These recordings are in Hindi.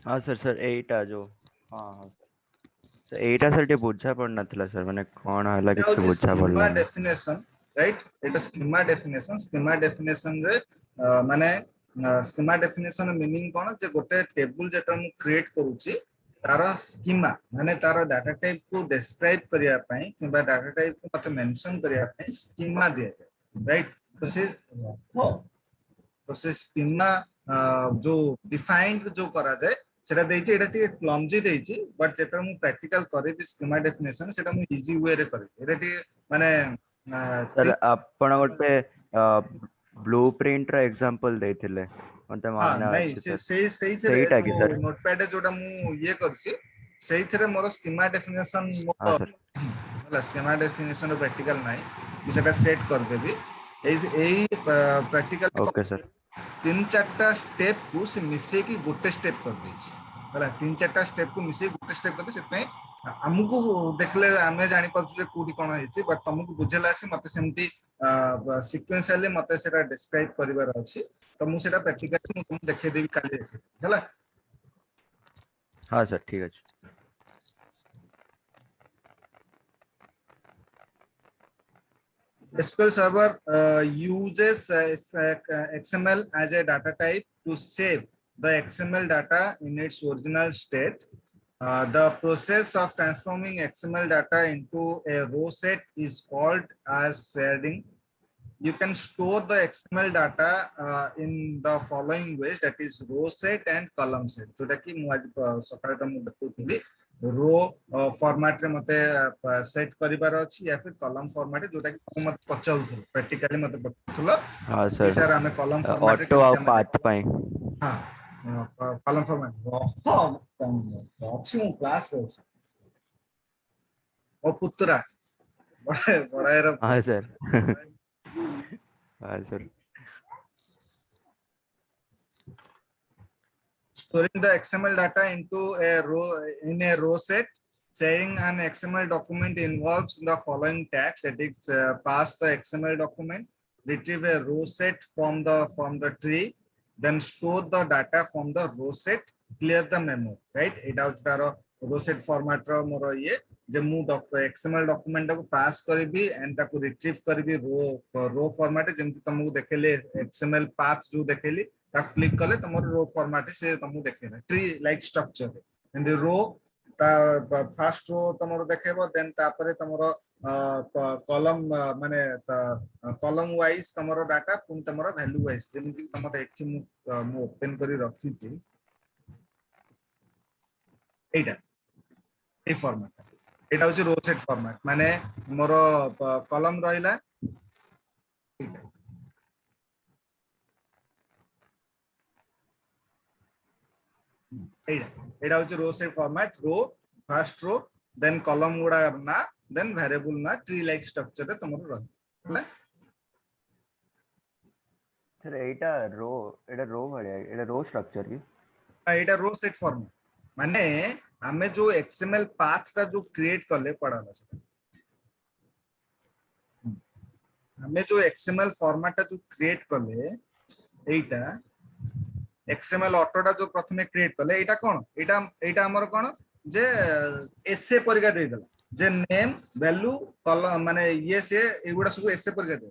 हाँ सर एटा जो हाँ हाँ सर एटा सर टे बुझा पड़ना थिला सर माने कोन हला किछ बुझा स्कीमा पड़लानी डेफिनेशन राइट एटा स्कीमा डेफिनेशन रे माने स्कीमा डेफिनेशन मीनिंग कोन जे गोटे टेबल जेता मु क्रिएट करूची तार स्कीमा माने तार डाटा टाइप को डिस्क्राइब करिया पई किबा डाटा टाइप को मते मेंशन करिया पई स्कीमा दिया जाय राइट तो से स्कीमा जो डिफाइंड जो करा जाए सेटा देइछि एटा टी क्लमजी देइछि बट जेतर मु प्रैक्टिकल करे भी स्कीमा डेफिनेशन सेटा मु इजी वे रे करे एटा टी माने सर आपण गोटे ब्लूप्रिंट रा एग्जांपल देथिले मते हां मानने नहीं अछि से सर सही थरे सेईटा जो की सर नोटपैड जोटा मु ये करछि सही थरे मोर स्कीमा डेफिनेशन हाँ मो सर स्कीमा डेफिनेशन प्रैक्टिकल नहीं सेटा सेट कर देबी एई प्रैक्टिकल ओके सर तीन चार्टा स्टेप को से मिसे की गोटे स्टेप कर देछि हला तीन चार्टा स्टेप को मिसे गोटे स्टेप कर दे सेतै हमकु देखले आमे जानि परछु जे कोठी कोन हेछि बट तुमको बुझेला से मते सेमती सिक्वेंशियली मते सेटा डिस्क्राइब करिवार अछि तो मु सेटा प्रैक्टिकली मु तुम देखे देबी काले देखे हला हाँ सर ठीक अछि SQL Server uses XML as a data type to save the XML data in its original state. The process of transforming XML data into a row set is called as sharding. You can store the XML data in the following ways, that is row set and column set. So that ki mu aj sakale tamu dekhuthili row format रे मते सेट करिवार अछि या फिर कॉलम फॉर्मेट जोटा कि मत पचाउथुल प्रैक्टिकली मते पचाउथुल हाँ कि सर सर हमें कॉलम फॉर्मेट रे ऑटो केमति आ हमें पाथ पाई हां कॉलम फॉर्मेट हां अछि मु क्लास रे अछि ओ पुत्रा बड़ा बड़ा रे हाँ सर हाँ sir storing the XML data into a row in a row set. Sharing an XML document involves the following tasks, that is pass the XML document, retrieve a row set from the tree, then store the data from the row set, clear the memory, right? Eta hoch taro row set format ro moro ye जे मु XML डॉक्यूमेंट को पास करबी एंड ताको रिट्रीव करबी रो फॉर्मेट जेमति तुमको देखेले XML पाथ जो देखेली ताक क्लिक कले तुमर रो फॉर्मेट से तुमको देखेला tree like structure and the row first row तुमरो देखेबो देन तापरे तुमरो कॉलम माने कॉलम वाइज तुमरो डाटा पुन तुमरो वैल्यू वाइज जेमति तुमरो एक्चुअली मु ओपन करी रखी छी एटा ए फॉर्मेट एटा होची रो सेट फॉर्मेट माने मोर कॉलम रहिला एटा होची रो सेट फॉर्मेट रो फर्स्ट रो देन कॉलम गुडा ना देन वेरिएबल ना ट्री लाइक स्ट्रक्चर रे तुमरो रहला सर एटा रो भलिया एटा रो स्ट्रक्चर की एटा रो सेट फॉर्मेट माने हमें जो XML पाथ का जो क्रिएट करले पड़ाला हमें जो XML फॉर्मेट जो क्रिएट करले एटा XML ऑटोटा जो प्रथमे क्रिएट करले एटा कोन एटा हमर कोन जे एसे परिका दे देला जे नेम वैल्यू कॉलम माने ये से एगुडा सब एसे परिका दे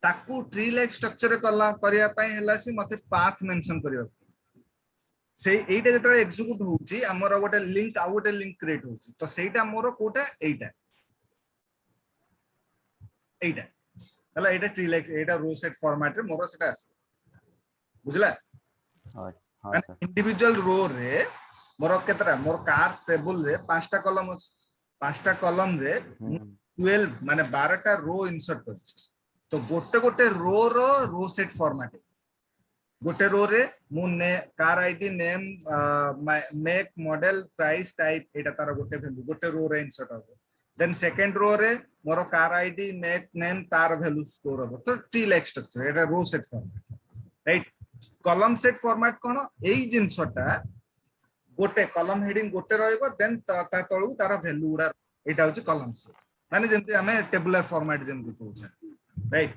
ताकू ट्री लाइक स्ट्रक्चर कला करिया पई हला से मते पाथ मेंशन करियो से एटा जेता एग्जीक्यूट होउची हमर गोटे लिंक आ गोटे लिंक क्रिएट होउची तो सेटा मोर कोटा एटा एटा हला एटा ट्री लाइक एटा रो सेट फॉर्मेट रे मोर सेटा आस बुझला हाँ हाँ सर इंडिविजुअल रो रे मोर केतरा मोर कार टेबल रे पांचटा कॉलम अछि पांचटा कॉलम रे 12 माने 12 टा रो इंसर्ट करछि तो गोटे गोटे रो रो सेट फॉर्मेट गोटे रो रे मु ने car ID name make model price type एटा तार गोटे वैल्यू गोटे रो रे इंसर्ट हो देन सेकंड रो रे मोर कार आईडी मेक नेम तार वैल्यू स्टोर हो तो ट्री लाइक स्ट्रक्चर एटा row set format right column set format कोन एई जिंसटा गोटे कॉलम हेडिंग गोटे रहइबो देन ता तळु तार वैल्यू उडा एटा होची कॉलम सेट माने जेंति हमें टेबुलर फॉर्मेट जेंति कहू right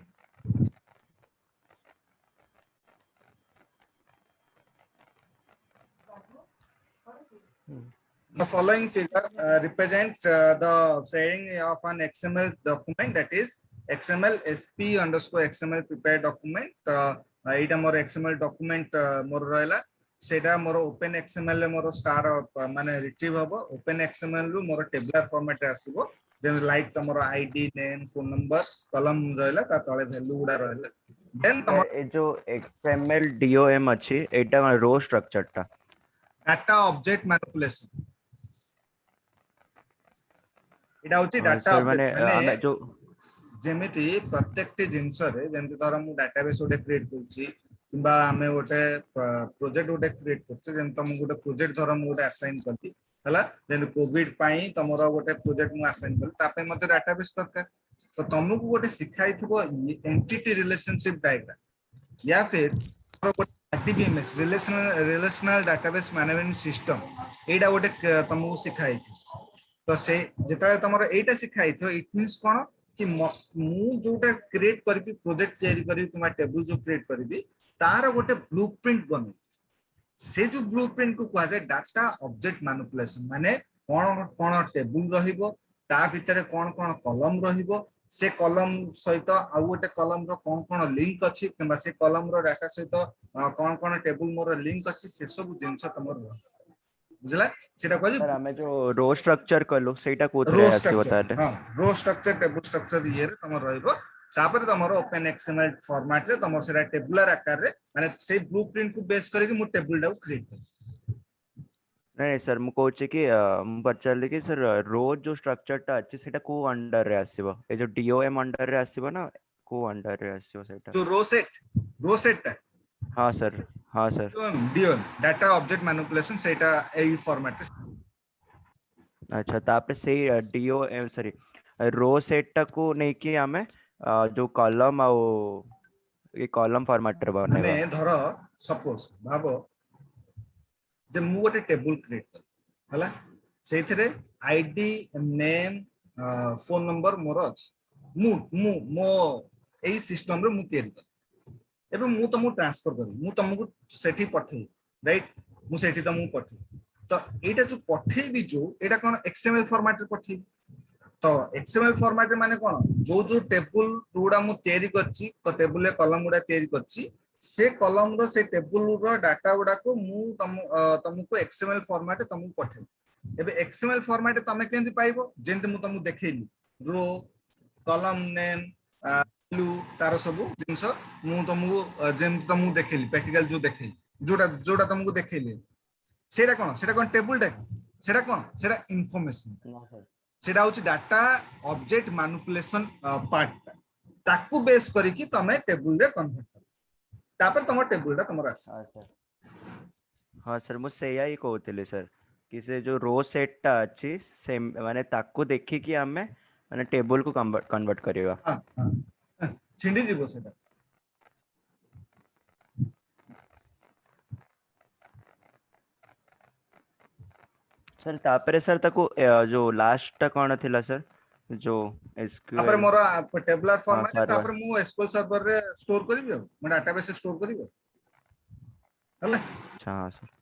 The following figure represents the saying of an XML document that is XML SP underscore XML prepared document. Etah more XML document मोर रहला सेटा मोर ओपन XML ले मोर स्टार माने रिट्रीव हबो ओपन XML रु मोर टेबुलर फॉर्मेट रे आसीबो जेन लाइक तमरो ID name phone number column रहला ता तळे वैल्यू उडा रहला देन तमरो ए जो XML DOM अछि एटा रो स्ट्रक्चर टा डाटा ऑब्जेक्ट मैनिपुलेशन एटा होची डाटा सर माने ऑब्जेक्ट माने जो जेमिति प्रत्येकटी जिंस रे जेंति धर मु डाटाबेस ओटे क्रिएट करछि किबा हमें ओटे प्रोजेक्ट ओटे क्रिएट करछि जेन तम गोटे प्रोजेक्ट धर मु ओटे असाइन करछि हला जेन कोविड पई तमरो गोटे प्रोजेक्ट मु असाइन करछि तापे मते डाटाबेस दरकार तो तमकु गोटे सिखाइथिबो एंटिटी रिलेशनशिप डायग्राम या फिर RDBMS relational database management system एटा गोटे तमकु सिखाइ तो से जेता तमरो एटा सिखाइ तो इट मींस कोन कि मु जोटा क्रिएट करबी प्रोजेक्ट तयारी करबी किबा टेबल जो क्रिएट करबी तार गोटे ब्लूप्रिंट बने से जो ब्लूप्रिंट को कहा जाय डाटा ऑब्जेक्ट मैनिपुलेशन माने कोन कोन टेबल रहिबो ता भितरे कोन कोन कॉलम रहिबो से कॉलम सहित आ गोटे कॉलम रो कोन कोन लिंक अछि किबा से कॉलम रो डाटा सहित कोन कोन टेबल मोर लिंक अछि से सब जिंस तमर बुझला सेटा कहली सर हमें जो रो स्ट्रक्चर कलो सेटा कोथरे रो आसी स्ट्रक्चर बताते हां रो स्ट्रक्चर टेबल स्ट्रक्चर ये तमर रहइबो तापर तमर ओपन एक्सएमएल फॉर्मेट रे तमर सेटा टेबुलर आकार रे माने से ब्लूप्रिंट को बेस करके मु टेबल डाउ क्रिएट कर नहीं सर मु कहूँ कि पचारे कि सर रो जो स्ट्रक्चर टा अच्छे सेटा को अंडर रे आसीबो ए जो DOM अंडर रे आसीबो ना को अंडर रे आसीबो सेटा जो रो सेट टा हाँ sir DOM data object manipulation सेटा एई फॉर्मेट अच्छा तापर से DOM सॉरी रो सेट टा को नहीं कि हमें जो कॉलम आ ये कॉलम फॉर्मेट रे माने बनेबा धरो सपोज भाबो जे मु गोटे टेबल क्रिएट कर हला सेथिरे आईडी नेम फोन नंबर मोर अछि मु मु मो एई सिस्टम रे मु तयारी कर एबे मु तमु ट्रांसफर करी मु तमु सेठी पठै राइट मु सेठी तमु पठै तो एटा जो पठै भी जो एटा कोन XML फॉर्मेट रे पठै तो XML फॉर्मेट रे माने कोन जो जो टेबल गुडा मु तयारी करछि तो टेबल ले कॉलम गुडा तयारी करछि से कॉलम रो से टेबल रो डाटा गुडा को मु तमको XML फॉर्मेट तमु पठै एबे XML फॉर्मेट तमे केंति पाइबो जेंति मु तमु देखैली रो कॉलम नेम लू तार सब जिंस मु तमु जेंति तमु देखैली प्रैक्टिकल जो देखैली जोडा जोडा तमको देखैली सेटा कोन टेबल डा सेटा कोन सेटा इंफॉर्मेशन सेटा होची डाटा ऑब्जेक्ट मैनिपुलेशन पार्ट ताकू बेस करिकि तमे टेबल रे कन्वर्ट कर तापर तम टेबल दा तमर आस हाँ सर मु से यही कहूतले सर कि से जो रो सेट टा अछि से माने ताकू देखि कि हमें माने टेबल को कन्वर्ट करिवा हां हां छिंडी जीवो सेटा सर तापरे सर ताको जो लास्ट टा कोन थिला सर जो SQL तापर मोर टेबुलर फॉर्मेट तापर मु SQL सर्वर रे स्टोर करिवो म डाटाबेस स्टोर करिवो हला अच्छा हां sir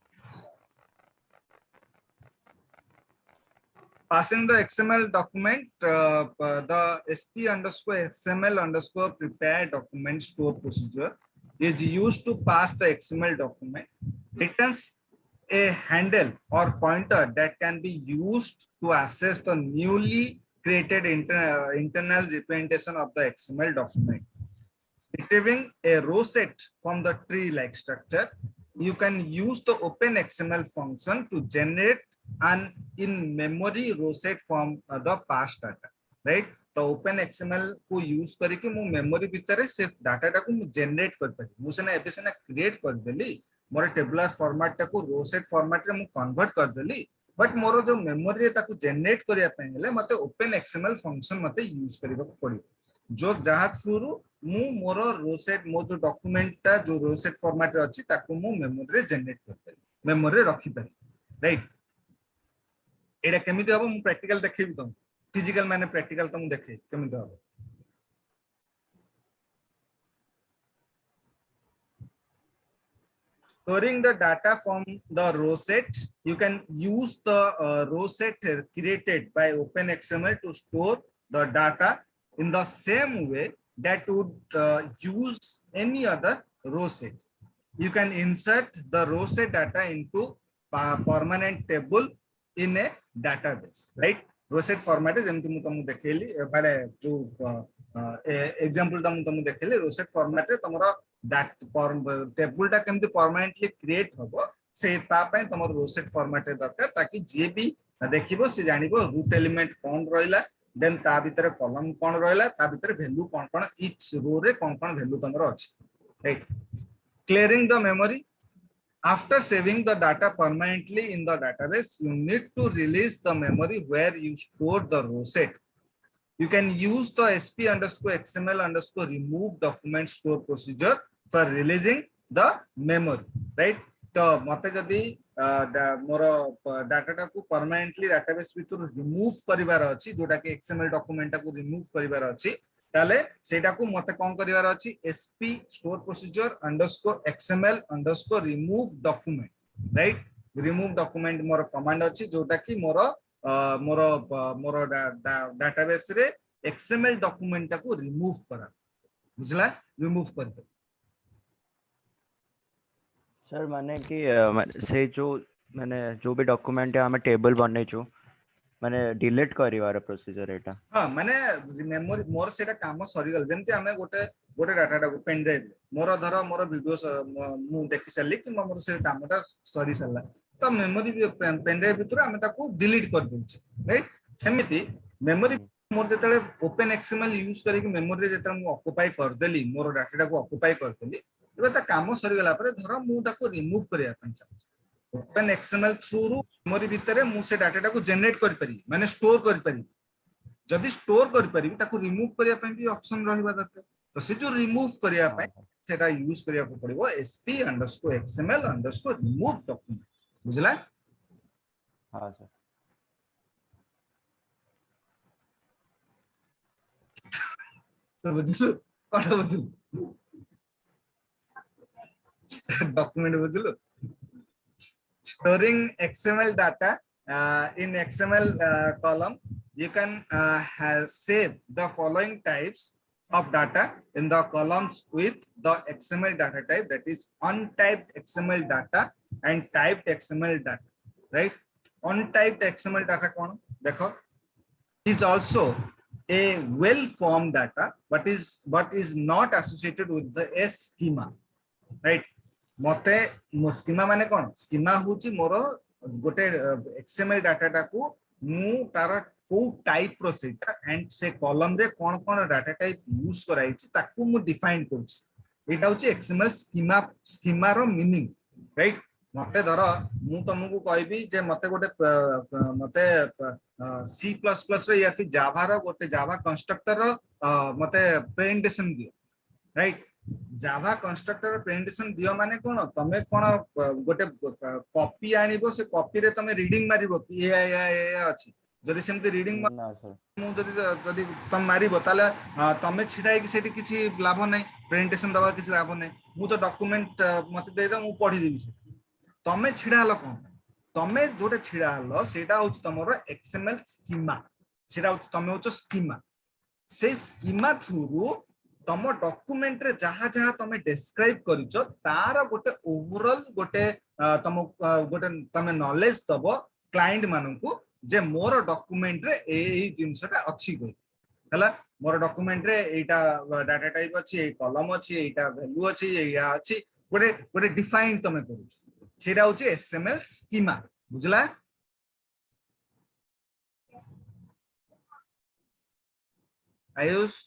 passing the XML document the SP_XML_ prepare document store procedure is used to pass the XML document returns a handle or pointer that can be used to access the newly created internal representation of the XML document. Retrieving a row set from the tree-like structure, you can use the OpenXML function to generate an in-memory row set from the past data. Right? तो ओपन एक्सएमएल को यूज करके मु मेमोरी भितर से डाटा को मु जनरेट कर पारि मु सेना एबे सेना क्रिएट कर देली मोर टेबुलर फॉर्मेट को रो सेट फॉर्मेट रे मु कन्वर्ट कर देली बट मोर जो मेमोरी रे ताकू जनरेट करिया पे हेले मते ओपन एक्सएमएल फंक्शन मते यूज करबा पड़िबो जो जहा थ्रू मु मोर रो सेट मो जो डॉक्यूमेंट ता जो रो सेट फॉर्मेट रे अछि ताकू मु मेमोरी रे जनरेट कर पारि मेमोरी रे रखि पारि राइट एडा केमिति हबो मु प्रैक्टिकल देखैबी तुम फिजिकल माने प्रैक्टिकल तुम देखे केमिति हबो storing the data from the row set you can use the row set created by OpenXML to store the data in the same way that would use any other row set you can insert the row set data into permanent table in a database right row set format is जेमति मु तुमु देखेली माने जो एग्जांपल तुमु देखेली row set format रे तमरा टेबुल टा केमति परमानेंटली क्रिएट हबो से ता पय तमर रो सेट फॉर्मेट रे दरकार ताकि जे भी देखिबो से जानिबो रूट एलिमेंट कोन रहिला देन ता भीतर कॉलम कोन रहिला ता भीतर वैल्यू कोन कोन ईच रो रे कोन कोन वैल्यू तमर अछि right clearing the memory after saving the data permanently in the database you need to release the memory where you stored the row set you can use the sp_xml_remove document store procedure for releasing the memory right तो मते जदी मोर डाटा टा को परमानेंटली डाटाबेस भीतर रिमूव करिवार अछि जोटा कि एक्सएमएल डॉक्यूमेंट टा को रिमूव करिवार अछि ताले सेटा को मते कोन करिवार अछि sp store procedure _xml _remove document right remove document मोर कमांड अछि जोटा कि मोर मोर डाटाबेस रे एक्सएमएल डॉक्यूमेंट टा को रिमूव करा बुझला रिमूव कर दे सर माने कि से जो माने जो भी डॉक्यूमेंट है हमें टेबल बनै छु माने डिलीट करिवार प्रोसीजर एटा हां माने मेमोरी मोर सेटा काम सरी गल जेमति हमें गोटे गोटे डाटा को पेन ड्राइव मोर धर मोर वीडियो मु देखि सल्ली कि मोर से कामटा सरी सल्ला तो मेमोरी पेन ड्राइव भीतर हमें ताको डिलीट कर दोछ राइट सेमिति मेमोरी मोर जेतले ओपन एक्सएमएल यूज करिक मेमोरी रे जेतले मु ऑक्युपाई कर देली मोर डाटा को ऑक्युपाई कर देली एबे ता काम सरी गला पर धर मु ताको रिमूव करिया पन चाहू ओपन एक्सएमएल थ्रू मेमोरी भीतर मु से डाटा को जनरेट कर परी माने स्टोर कर परी जदि स्टोर कर परी ताको रिमूव करिया पन भी ऑप्शन रहिबा दरकार तो से जो रिमूव करिया पन सेटा यूज करिया को पड़िबो sp_xml_remove document बुझला हां सर तो बुझलु कोटा बुझलु डॉक्यूमेंट बुझलु storing XML data in XML column you can save the following types of data in the columns with the XML data type that is untyped XML data and typed XML data right untyped XML data kon dekho is also a well formed data but is not associated with the schema right मते स्कीमा माने कोन स्कीमा होची मोर गोटे एक्सएमएल डाटा को मु तार को टाइप प्रोसेस एंड से कॉलम रे कोन कोन डाटा टाइप यूज कराई छि ताकू मु डिफाइन करछि एटा होची एक्सएमएल स्कीमा रो मीनिंग राइट मते धर मु तुमको कहबी जे मते गोटे मते C++ रे या फिर जावा रो गोटे जावा कंस्ट्रक्टर मते प्रेजेंटेशन दियो राइट जावा कंस्ट्रक्टर प्रेजेंटेशन दियो माने कोन तमे कोन गोटे कॉपी आनिबो से कॉपी रे तमे रीडिंग मारिबो कि ए अछि जदि सेमते रीडिंग ना सर मु जदि तम मारिबो ताले तमे छिडाई कि सेठी किछि लाभ नै प्रेजेंटेशन दबा किछि लाभ नै मु तो डॉक्यूमेंट मते दे द मु पढी देबी से तमे छिडालो कोन तमे जोटे छिडालो सेटा होछ तमरो एक्सएमएल स्कीमा सेटा होछ तमे होछ स्कीमा से स्कीमा थ्रू तम डॉक्यूमेंट रे जहा जहा तमे डिस्क्राइब करिचो तार गोटे ओवरऑल गोटे तम गोटे तमे नॉलेज दबो क्लाइंट माननकु जे मोर डॉक्यूमेंट रे एई जिंसटा अछि गई हला मोर डॉक्यूमेंट रे एटा डाटा टाइप अछि ए कॉलम अछि एटा वैल्यू अछि एया अछि गोटे गोटे डिफाइन तमे करूछ सेटा होछि एसएमएल स्कीमा बुझला आयुष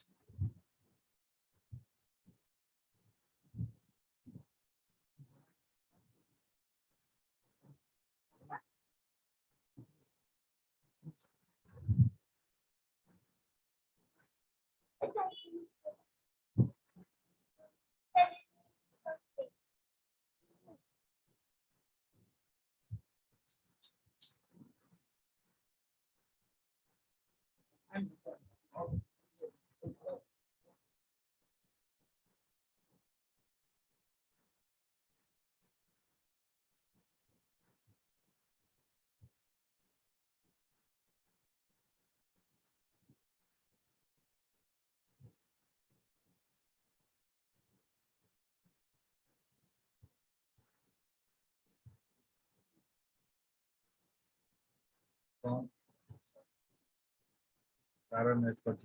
तार नेट कट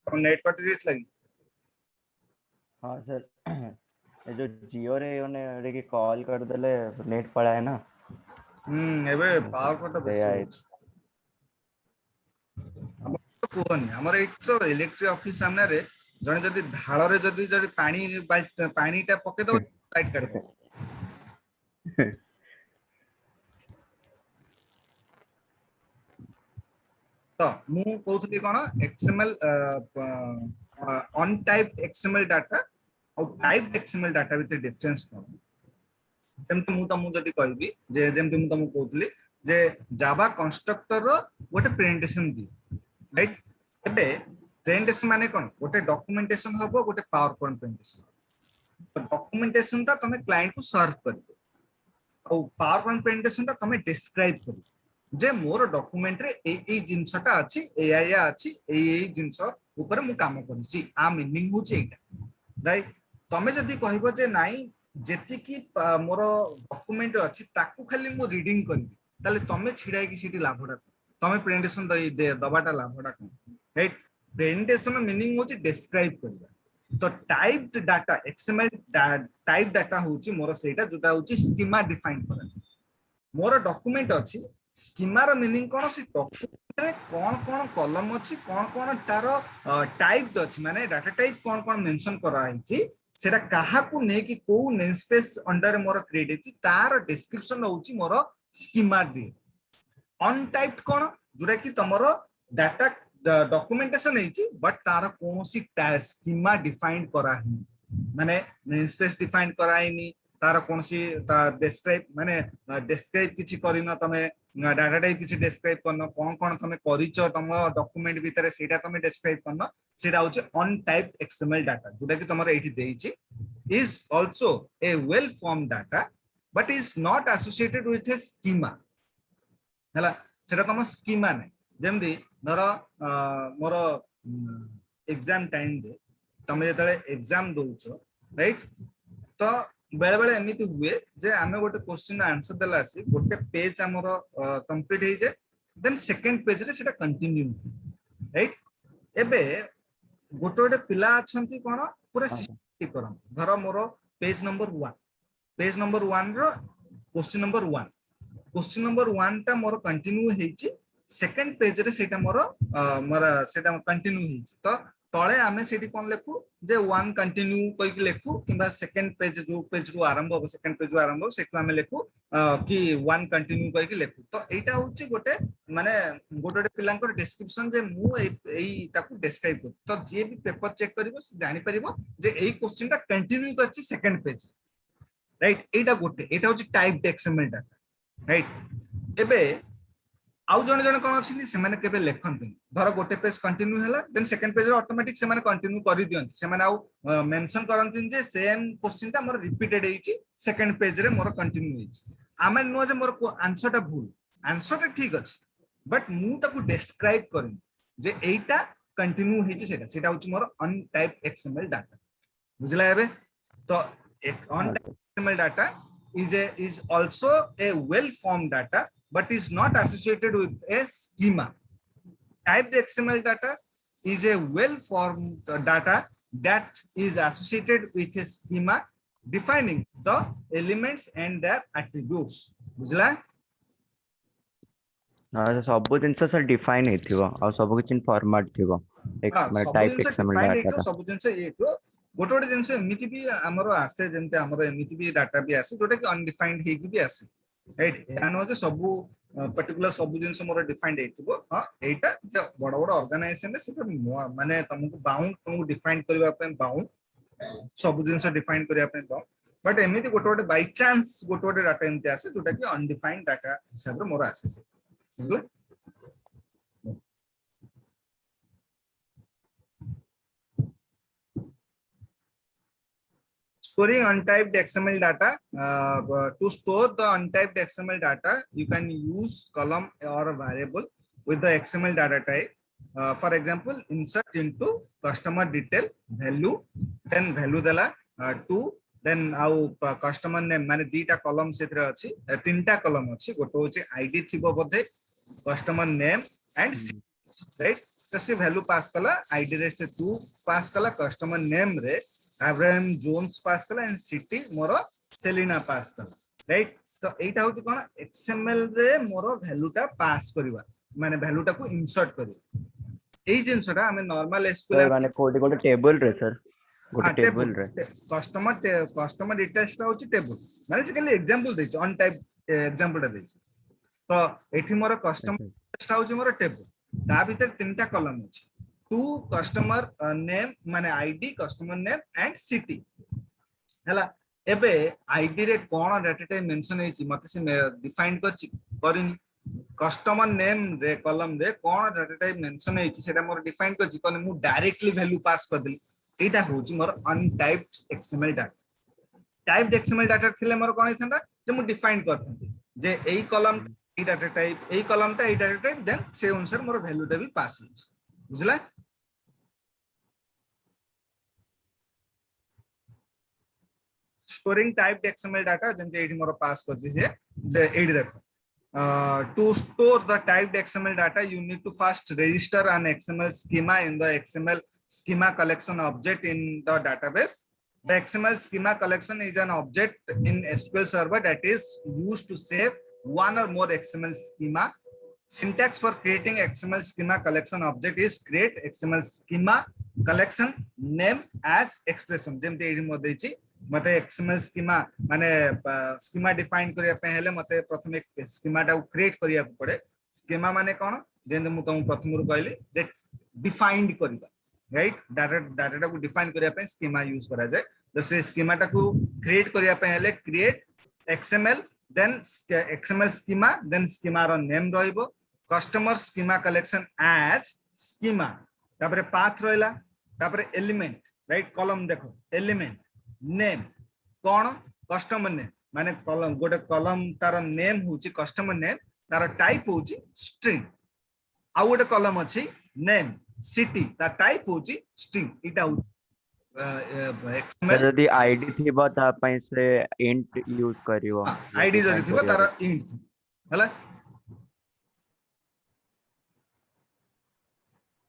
नेट कट लगी हाँ सर ये जो जियो रे उन्हें रे कॉल कर देले नेट पड़ा है ना एबे पावर कट बेसी सेया होछ हमर कोहनी हमर एट्रो इलेक्ट्रिक ऑफिस सामने रे जने जदी ढाळ रे जदी पानीटा पके दो लाइट कर तो मु कहउथली कोन XML on type XML data और type XML data with difference कोन सेमति मु तमु जदी कहबी जे जेमति मु तमु कहउथली जे जावा कंस्ट्रक्टर रो गोटे प्रेजेंटेशन दी राइट एबे प्रेजेंटेशन माने कोन गोटे डॉक्यूमेंटेशन हबो गोटे पावर पॉइंट प्रेजेंटेशन तो डॉक्यूमेंटेशन ता तमे क्लाइंट को सर्व करबो और पावर पॉइंट प्रेजेंटेशन ता तमे डिस्क्राइब करबो जे मोर डॉक्यूमेंट रे ए जिंसटा अछि एआईया अछि ए जिंस ऊपर मु काम करछि आ मीनिंग होछि एटा राइट तमे जदी कहबो जे नाइ जेति की मोर डॉक्यूमेंट अछि ताकू खाली मु रीडिंग करबी ताले तमे छिडाई की सिटी लाभडा तमे प्रेजेंटेशन दे दबाटा लाभडा राइट प्रेजेंटेशन मीनिंग होछि डिस्क्राइब करबा तो typed data XML type data होछि मोर सेटा जोटा होछि स्कीमा डिफाइन करा मोर डॉक्यूमेंट अछि स्कीमा रो मीनिंग कोन से डॉक्यूमेंट रे कोन कॉलम अछि कोन तार टाइप अछि माने डाटा टाइप कोन मेंशन करा हिची सेटा काहा को ने कि को नेम स्पेस अंडर मोर क्रिएट हिची तार डिस्क्रिप्शन होउची मोर स्कीमा दे ऑन टाइप कोन जोरा कि तमरो डाटा डॉक्यूमेंटेशन हिची बट तार कोनोसी स्कीमा डिफाइन करा हि माने नेम स्पेस डिफाइन कराइनी तार कोनसी ता डिस्क्राइब माने डिस्क्राइब किछि करिनो तमे डाटा टाइप किछि डिस्क्राइब करनो कोन तमे करिचो तम डॉक्यूमेंट भीतर सेटा तमे डिस्क्राइब करनो सेटा होचे ऑन टाइप एक्सएमएल डाटा जोटा कि तमरो एठी देइछि is also a well form data but is not associated with a schema हला सेटा तम स्कीमा नै जेमदी नर मोर एग्जाम टाइम दे तमे जेतले एग्जाम दोउछो राइट तो बेले बेले एमिति हुए जे आमे गोटे क्वेश्चन आंसर देला आसी गोटे पेज हमर कंप्लीट हे जे देन सेकंड पेज रे सेटा कंटिन्यू राइट एबे गोटे गोटे पिला अछंती कोन पूरा सिस्टम करन धर मोर पेज नंबर 1 रो क्वेश्चन नंबर 1 क्वेश्चन नंबर 1 ता मोर कंटिन्यू हेची सेकंड पेज रे सेटा मोर मोर सेटा कंटिन्यू हेची तो तळे आमे सेठी कोन लेखु जे 1 कंटिन्यू कहि के लेखु किबा सेकंड पेज जो पेज रु आरंभ हो सेकंड पेज रु आरंभ हो सेठु आमे लेखु कि 1 कंटिन्यू कहि के लेखु तो एटा होची गोटे माने गोटे पिलांकर डिस्क्रिप्शन जे मु एई ताकू डिस्क्राइब कर तो जे भी पेपर चेक करिवो से जानि परिवो जे एई क्वेश्चन ता कंटिन्यू करछि सेकंड पेज राइट एटा गोटे एटा होची टाइप एक्सएमएल डाटा राइट एबे आउ जने जने कोन अछि से माने केबे लेखन्ते धर गोटे पेज कंटिन्यू हैला देन सेकंड पेज रे ऑटोमेटिक से माने कंटिन्यू करि दियंती से माने आउ मेंशन करंती जे सेम क्वेश्चन ता मोर रिपीटेड हेची सेकंड पेज रे मोर कंटिन्यू हेची आमे नो जे मोर आंसर ता भूल आंसर ता ठीक अछि बट मु ताकू डिस्क्राइब करिन जे एटा कंटिन्यू हेची सेटा होची मोर अन टाइप एक्सएमएल डाटा बुझला एबे तो on XML data is also a well formed data but is not associated with a schema. Typed XML data is a well formed data that is associated with a schema defining the elements and their attributes. बुझला? सब जिनस सर डिफाइन हेथिबो आ सब किछ फॉर्मेट थिबो एक हाँ, मैं सब टाइप जिनस एक्सएमएल डिफाइन डाटा हेतो सब जिनस ये तो गोटे गोटे जिनस एमिति भी हमरो आसे जेंते हमरो एमिति भी डाटा भी आसे जोटा कि अनडिफाइंड हेकी भी आसे राइट यानो जे सब पर्टिकुलर सब जिनस मोर डिफाइंड हेतिबो हां एटा जे बड़ बड़ ऑर्गेनाइजेशन ने सेटा माने तुमको बाउंड तुमको डिफाइन करबा पे बाउंड सब जिनस डिफाइन करबा पे बाउंड बट एमिति गोटे गोटे बाय चांस गोटे गोटे डाटा एमिति आसे जोटा कि अनडिफाइंड डाटा हिसाब रे मोर आसे बुझला storing untyped XML data. To store the untyped XML data, you can use column or a variable with the XML data type. For example, insert into customer detail value, then value dela to then our customer name माने दीटा column सेतरे अछि तीनटा column अछि गोटे होछि ID थिबो बोधे customer name and right तो से value पास कला ID रे से 2 पास कला customer name रे Abraham Jones पास कला एंड सिटी मोर सेलिना पास कला राइट तो एटा होती कोन XML रे मोर वैल्यू टा पास करबा माने वैल्यू टा को इंसर्ट करबा एई जिंसटा हमें नॉर्मल एसक्यूएल माने कोडी कोडी टेबल रे सर गोटे टेबल रे कस्टमर डिटेल्स टा होची टेबल माने से खाली एग्जांपल देछि ऑन टाइप एग्जांपल टा देछि तो एठी मोर कस्टमर टा होची मोर टेबल ता भीतर तीनटा कॉलम अछि टू कस्टमर नेम माने ID customer name and city हला एबे आईडी रे कोन डाटा टाइप मेंशन हेछि मते से डिफाइन करछि करिनि कस्टमर नेम रे कॉलम रे कोन डाटा टाइप मेंशन हेछि सेटा मोर डिफाइन करछि कोन मु डायरेक्टली वैल्यू पास कर देली एटा होछि मोर untyped XML data typed XML data थिले मोर कोन हेथंदा जे मु डिफाइन करथंती जे एई कॉलम एई डाटा टाइप एई कॉलम टा एई डाटा टाइप देन से अनुसार मोर वैल्यू टा भी पास हेछि बुझला storing typed XML data जेंते एठी मोर पास करछि से एठी देखो to store the typed XML data you need to first register an XML schema in the XML schema collection object in the database the XML schema collection is an object in SQL server that is used to save one or more XML schema syntax for creating XML schema collection object is create XML schema collection name as expression जेंते एठी मो देछि मते XML schema माने schema define करिया पे हेले मते प्रथमे schema टा क्रिएट करिया पड़े schema माने कोन जेंते मु तुम प्रथम रु कहली जे डिफाइंड करिबा राइट डाटा टा को डिफाइन करिया पे schema यूज करा जाय तो से schema टा को क्रिएट करिया पे हेले create XML then XML schema then schema रो नेम रहइबो customer schema collection as schema तापरे पाथ रहला तापरे एलिमेंट राइट कॉलम देखो एलिमेंट नेम कौन कस्टमर नेम माने कॉलम गोटे कॉलम तार नेम होची कस्टमर नेम तार टाइप होची स्ट्रिंग आ गोटे कॉलम अछि नेम सिटी तार टाइप होची स्ट्रिंग इटा एक्सएमएल जदी आईडी थिबा ता पई से इंट यूज करिवो आईडी जदी थिबा तार इंट हला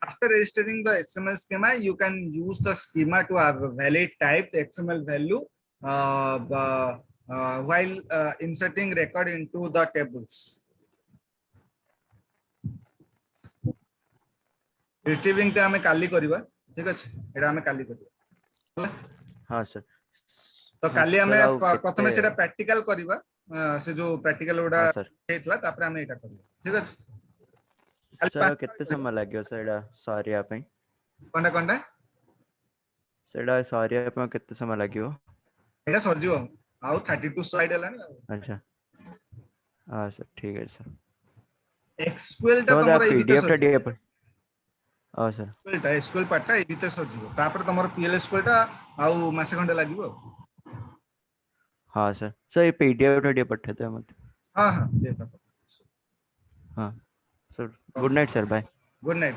After registering the XML schema, you can use the schema to have a valid typed XML value while inserting record into the tables. Retrieving टा हमें काली करिबा ठीक अछि एटा हमें काली करिबा हां सर तो काली हमें प्रथमे सेटा प्रैक्टिकल करिबा से जो प्रैक्टिकल ओडा हेतला तापर हमें एटा करिबा ठीक अछि सर केते समय लाग्यो सेडा सॉरी आपै कोंडा कोंडा सेडा सॉरी आपै केते समय लाग्यो एटा सरजियो आउ 32 स्लाइड हलानी अच्छा हां सर ठीक है सर एक्सक्यूएल टा तमरा पीडीएफ टा डीएफ हां सर एक्सक्यूएल पार्ट टा एबिते सरजियो तापर तमरा पीएलएसक्यूएल टा आउ मासे घंटे लागिवो हां सर ये पीडीएफ टा डीएफ पठे दे मत हां हां देता हां sir good night sir bye good night